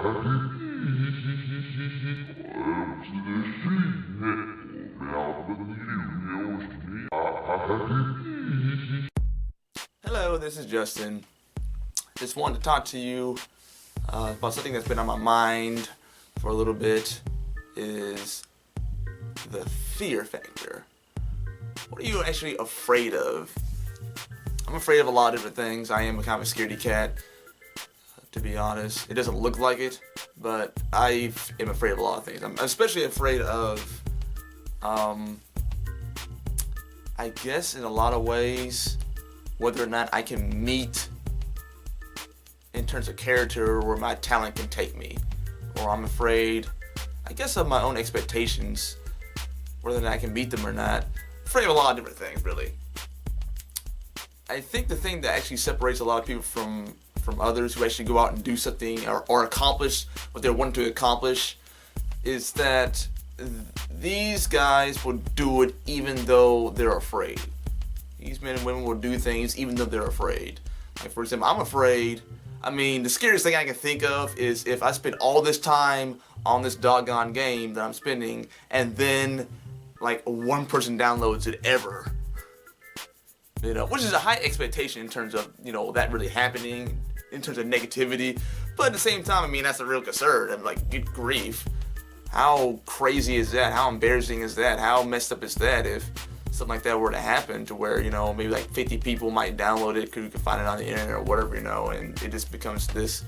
Hello, this is Justin. Just wanted to talk to you about something that's been on my mind for a little bit, is the fear factor. What are you actually afraid of? I'm afraid of a lot of different things. I am a kind of a scaredy cat, to be honest. It doesn't look like it, but I am afraid of a lot of things. I'm especially afraid of, I guess in a lot of ways, whether or not I can meet in terms of character where my talent can take me. Or I'm afraid, I guess, of my own expectations, whether or not I can meet them or not. I'm afraid of a lot of different things, really. I think the thing that actually separates a lot of people from others who actually go out and do something or accomplish what they're wanting to accomplish is that these guys will do it even though they're afraid. These men and women will do things even though they're afraid. Like, for example, I'm afraid. I mean, the scariest thing I can think of is if I spend all this time on this doggone game that I'm spending and then like one person downloads it ever. You know, which is a high expectation in terms of, you know, that really happening, in terms of negativity. But at the same time, I mean, that's a real concern. I'm like, good grief. How crazy is that? How embarrassing is that? How messed up is that if something like that were to happen, to where, you know, maybe like 50 people might download it, you can find it on the internet or whatever, you know, and it just becomes this,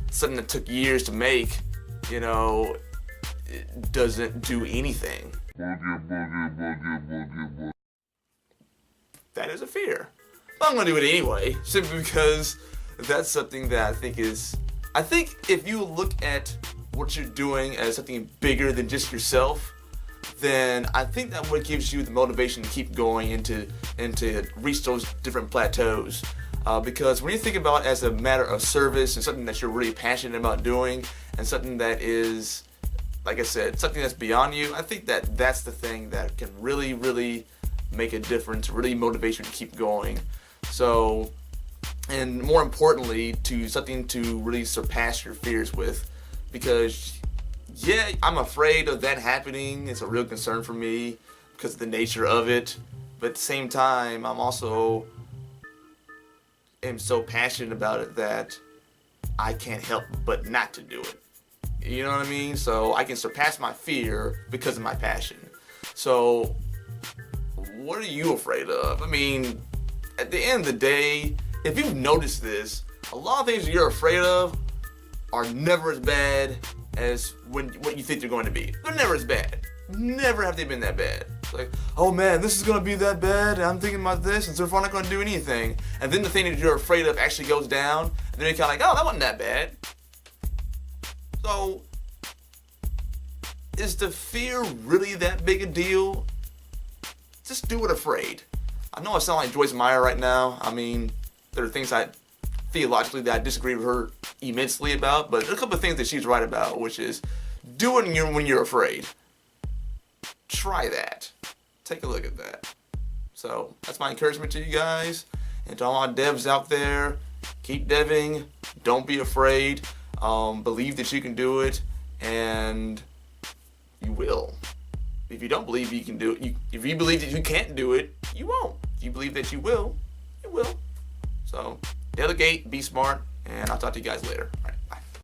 something that took years to make, you know, it doesn't do anything. That is a fear. But I'm going to do it anyway, simply because that's something that I think if you look at what you're doing as something bigger than just yourself, then I think that what gives you the motivation to keep going and to reach those different plateaus. Because when you think about it as a matter of service and something that you're really passionate about doing, and something that is, like I said, something that's beyond you, I think that that's the thing that can really, really make a difference, really motivate you to keep going. So, and more importantly, to something to really surpass your fears with, because yeah, I'm afraid of that happening. It's a real concern for me because of the nature of it. But at the same time, I'm also am so passionate about it that I can't help but not to do it. You know what I mean? So I can surpass my fear because of my passion. So what are you afraid of? I mean, at the end of the day, if you've noticed this, a lot of things you're afraid of are never as bad as what you think they're going to be. They're never as bad. Never have they been that bad. It's like, oh man, this is going to be that bad, and I'm thinking about this, and so far I'm not going to do anything. And then the thing that you're afraid of actually goes down, and then you're kind of like, oh, that wasn't that bad. So, is the fear really that big a deal? Just do it afraid. I know I sound like Joyce Meyer right now. I mean, there are things theologically that I disagree with her immensely about, but there are a couple of things that she's right about, which is do it when you're afraid. Try that. Take a look at that. So that's my encouragement to you guys, and to all my devs out there. Keep deving. Don't be afraid. Believe that you can do it, and you will. If you don't believe you can do it, if you believe that you can't do it, you won't. If you believe that you will, you will. So delegate, be smart, and I'll talk to you guys later. All right.